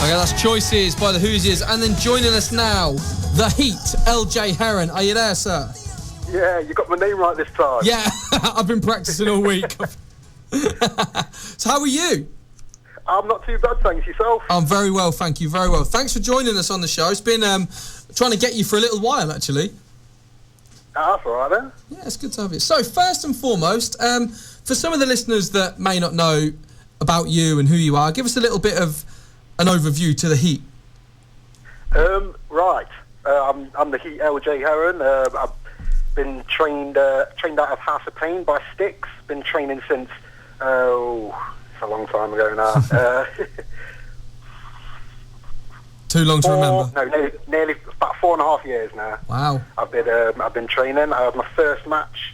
Okay, that's Choices by the Hoosiers. And then joining us now, the Heat LJ Heron. Are you there, sir? Yeah, you got my name right this time. Yeah, I've been practicing all week. So how are you? I'm not too bad, thanks. Yourself? I'm very well, thank you, very well. Thanks for joining us on the show. It's been trying to get you for a little while, actually. That's all right, then. Yeah, it's good to have you. So, first and foremost, for some of the listeners that may not know about you and who you are, give us a little bit of an overview to the Heat. Right. I'm the Heat LJ Heron. I've been trained out of House of Pain by Sticks. Been training since, it's a long time ago now. Too long to remember. No, nearly about 4.5 years now. Wow. I've been training. I had my first match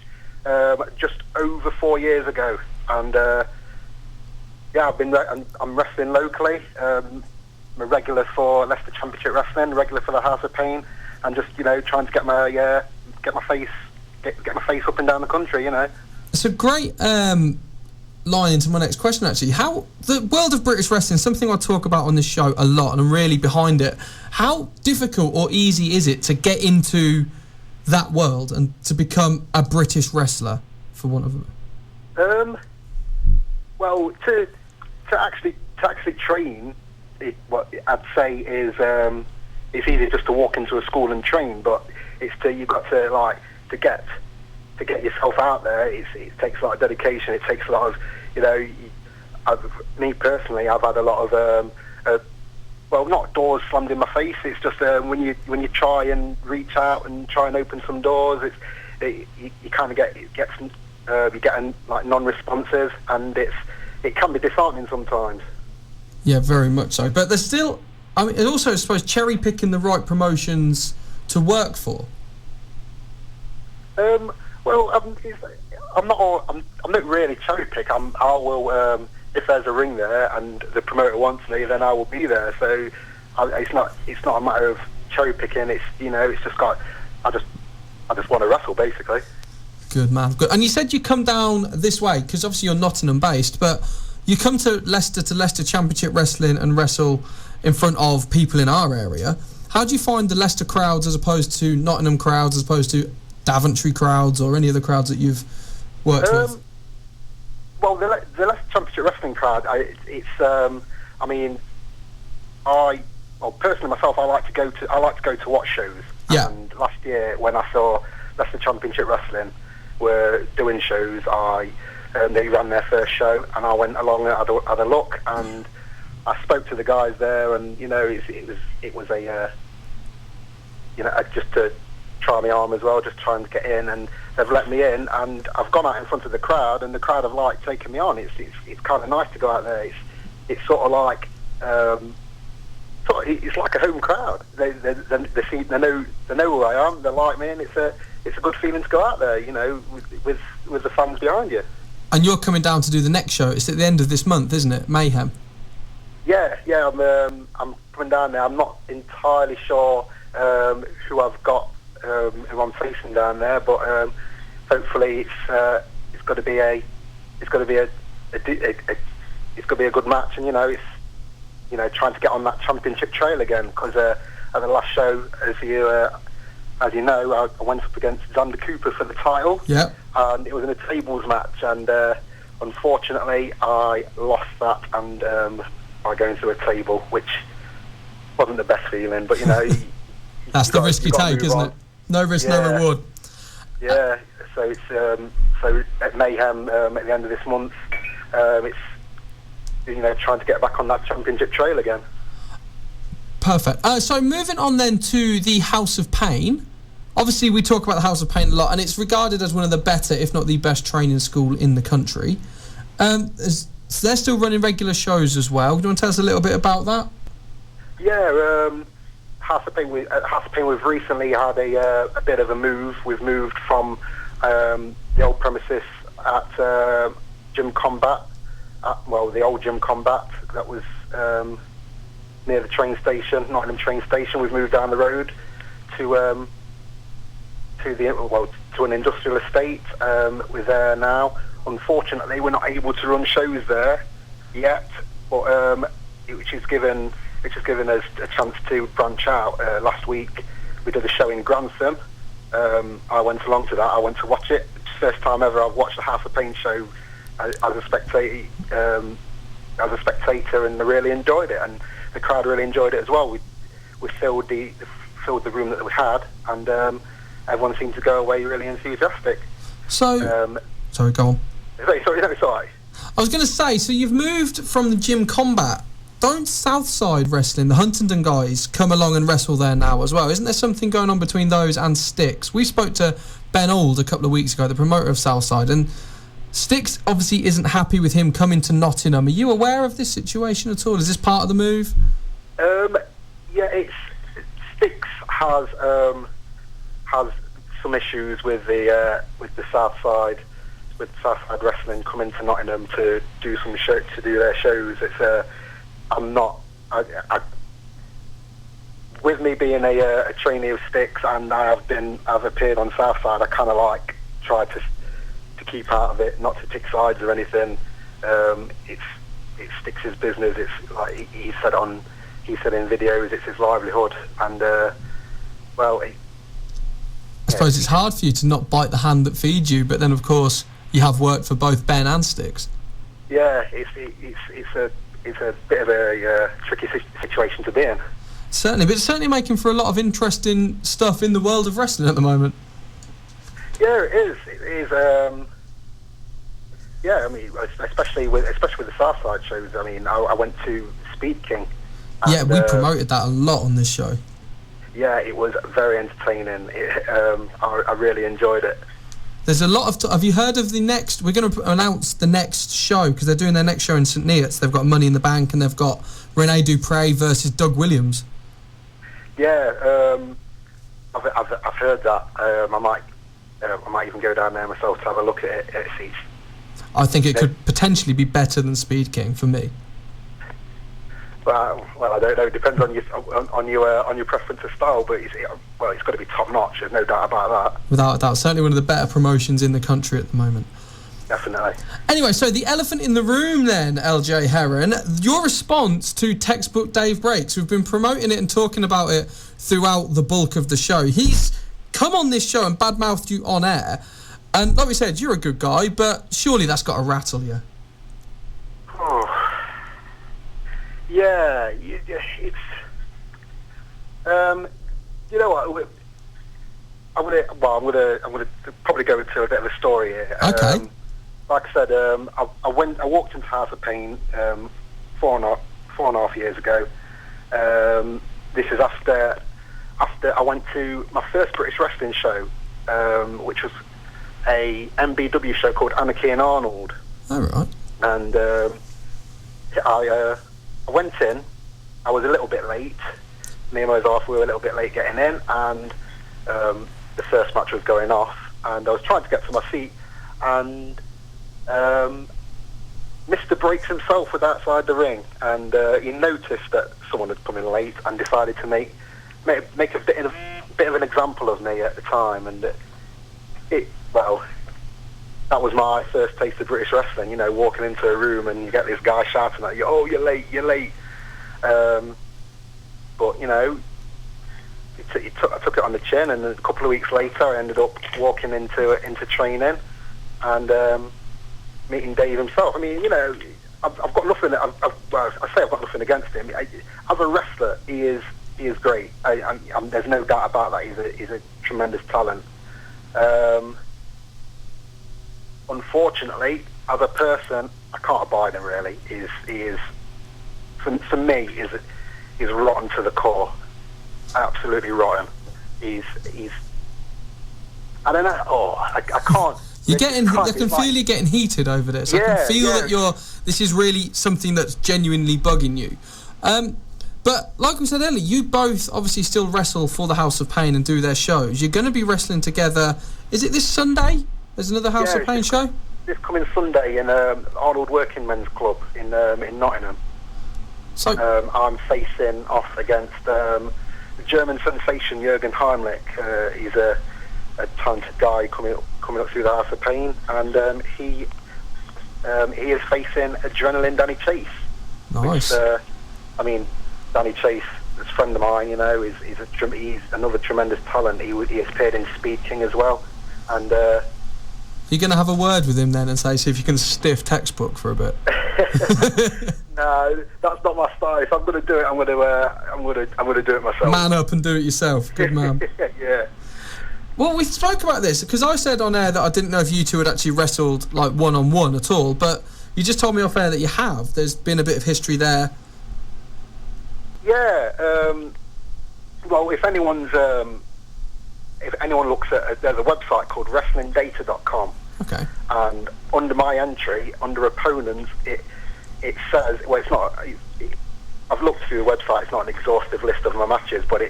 just over 4 years ago, and I'm wrestling locally. I'm a regular for Leicester Championship Wrestling, regular for the House of Pain, and just trying to get my face up and down the country. It's a great line into my next question, actually. How the world of British wrestling, something I talk about on this show a lot, and I'm really behind it. How difficult or easy is it to get into that world and to become a British wrestler, for want of well, to actually train, what I'd say is it's easy just to walk into a school and train, but you've got to get yourself out there. It takes a lot of dedication. It takes a lot of me personally, I've had a lot of not doors slammed in my face. It's just when you try and reach out and try and open some doors, you kind of you're getting like non-responses, and it can be disheartening sometimes. Yeah, very much so. But there's still, and also I suppose cherry picking the right promotions to work for. I'm not really cherry pick. If there's a ring there and the promoter wants me, then I will be there. So it's not a matter of cherry picking. It's just I just want to wrestle, basically. Good man, good. And you said you come down this way because obviously you're Nottingham based, but you come to Leicester Championship Wrestling and wrestle in front of people in our area. How do you find the Leicester crowds as opposed to Nottingham crowds, as opposed to Daventry crowds or any other crowds that you've worked with? Well, the Leicester Championship Wrestling crowd, personally myself, I like to go to watch shows. Yeah. And last year when I saw Leicester Championship Wrestling were doing shows, they ran their first show, and I went along and had a look, and I spoke to the guys there, and it was just to try my arm as well, just trying to get in, and they've let me in, and I've gone out in front of the crowd, and the crowd have taken me on. It's kind of nice to go out there. It's sort of like it's like a home crowd. They know who I am. They like me, and it's a good feeling to go out there, with the fans behind you. And you're coming down to do the next show. It's at the end of this month, isn't it? Mayhem. Yeah. I'm coming down there. I'm not entirely sure who I've got, who I'm facing down there, but hopefully it's got to be a good match, and trying to get on that championship trail again, because at the last show, as you know, I went up against Xander Cooper for the title. Yeah. And it was in a tables match, and unfortunately I lost that, and by going to a table, which wasn't the best feeling, but that's the risk you take, isn't it? No risk, no reward. Yeah. So it's so at Mayhem at the end of this month, it's trying to get back on that championship trail again. Perfect. So moving on then to the House of Pain. Obviously, we talk about the House of Pain a lot, and it's regarded as one of the better, if not the best, training school in the country. They're still running regular shows as well. Do you want to tell us a little bit about that? Yeah, House of Pain. We've recently had a bit of a move. We've moved from the old premises at Gym Combat. The old Gym Combat that was near the train station, Nottingham train station. We've moved down the road to an industrial estate. We're there now. Unfortunately, we're not able to run shows there yet, but which has given given us a chance to branch out. Last week we did a show in Grantham. I went along to that. I went to watch it. It's the first time ever I've watched a House of Pain show as a spectator, and I really enjoyed it, and the crowd really enjoyed it as well. We filled the room that we had, and everyone seemed to go away really enthusiastic. So, sorry, go on. Sorry, it's all right. I was going to say, so you've moved from the Gym Combat. Don't Southside Wrestling, the Huntingdon guys, come along and wrestle there now as well? Isn't there something going on between those and Styx? We spoke to Ben Auld a couple of weeks ago, the promoter of Southside, and Styx obviously isn't happy with him coming to Nottingham. Are you aware of this situation at all? Is this part of the move? Yeah, Styx has some issues with the Southside Wrestling coming to Nottingham to do their shows. It's with me being a trainee of Styx, and I've appeared on Southside. I kind of try to keep out of it, not to take sides or anything. It's Styx's business. It's like he said in videos, it's his livelihood, and I suppose it's hard for you to not bite the hand that feeds you, but then of course you have worked for both Ben and Styx. Yeah, it's a bit of a tricky situation to be in. Certainly, but it's certainly making for a lot of interesting stuff in the world of wrestling at the moment. Yeah, it is. It is. Yeah, I mean, especially with the Southside shows. I mean, I went to Speed King. And, yeah, we promoted that a lot on this show. Yeah, it was very entertaining. I really enjoyed it. There's a lot of... have you heard of the next... We're going to announce the next show, because they're doing their next show in St Neots. They've got Money in the Bank, and they've got Rene Dupree versus Doug Williams. Yeah, I've heard that. I might even go down there myself to have a look at it. I think it could potentially be better than Speed King for me. Well, I don't know. It depends on your preference of style, but it's got to be top notch. There's no doubt about that. Without a doubt, certainly one of the better promotions in the country at the moment. Definitely. Anyway, so the elephant in the room then, LJ Heron, your response to Textbook Dave Breaks. We've been promoting it and talking about it throughout the bulk of the show. He's come on this show and badmouthed you on air, and like we said, you're a good guy, but surely that's got to rattle you. Oh. Yeah, it's you know what, I'm gonna probably go into a bit of a story here. Okay. Like I said, I walked into House of Pain 4.5 years ago. This is after I went to my first British wrestling show, which was a MBW show called Anarchy and Arnold. All right. And I went in. I was a little bit late. Me and my wife were a little bit late getting in, and the first match was going off, and I was trying to get to my seat, and Mr. Breaks himself was outside the ring, and he noticed that someone had come in late and decided to make a bit of an example of me at the time, and that was my first taste of British wrestling. You know, walking into a room and you get this guy shouting at you, "Oh, you're late, you're late." But you know, I took it on the chin, and a couple of weeks later, I ended up walking into training and meeting Dave himself. I mean, you know, I've got nothing. I say I've got nothing against him. As a wrestler, he is great. There's no doubt about that. He's a tremendous talent. Unfortunately, as a person, I can't abide him. Really, he is for me he's rotten to the core. Absolutely rotten. He's I don't know. Oh, I can't. I can feel you getting heated over this. I can feel that this is really something that's genuinely bugging you. But like we said earlier, you both obviously still wrestle for the House of Pain and do their shows. You're going to be wrestling together. Is it this Sunday? There's another House of Pain show? This coming Sunday in Arnold Working Men's Club in Nottingham. So I'm facing off against the German sensation Jürgen Heimlich. He's a talented guy coming up through the House of Pain, and he is facing Adrenaline Danny Chase. Nice. Which, I mean, Danny Chase, is a friend of mine, you know, he's another tremendous talent. He appeared in Speed King as well, and you're going to have a word with him then and say, see if you can stiff textbook for a bit. No, that's not my style. If I'm going to do it, I'm going to do it myself. Man up and do it yourself. Good man. Yeah. Well, we spoke about this because I said on air that I didn't know if you two had actually wrestled like one-on-one at all, but you just told me off air that you have. There's been a bit of history there. Yeah. Well, if anyone looks at, there's a website called WrestlingData.com. Okay. And under my entry, under opponents, it says, well, it's not. I've looked through the website. It's not an exhaustive list of my matches, but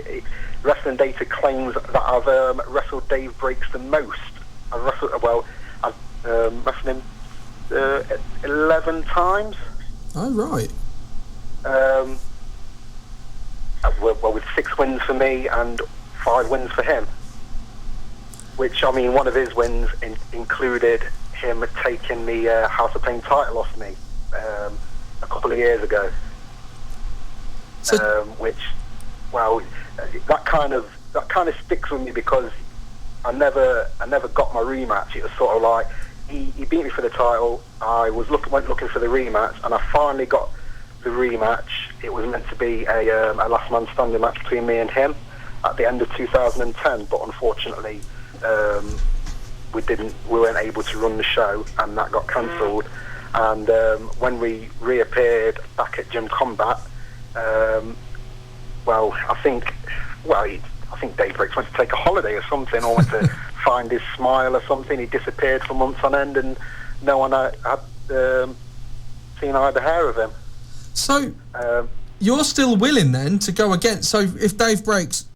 Wrestling Data claims that I've wrestled Dave Breaks the most. I've wrestled him 11 times. Oh, right. Well, with 6 wins for me and 5 wins for him. Which, I mean, one of his wins included him taking the House of Pain title off me a couple of years ago. So, Which, well, that kind of sticks with me because I never got my rematch. It was sort of like he beat me for the title. I went looking for the rematch, and I finally got the rematch. It was meant to be a last man standing match between me and him at the end of 2010, but unfortunately we weren't able to run the show, and that got cancelled. And when we reappeared back at Gym Combat, I think Dave Briggs went to take a holiday or something, or went to find his smile or something. He disappeared for months on end, and no one had seen either hair of him. So you're still willing then to go against? So if Dave Breaks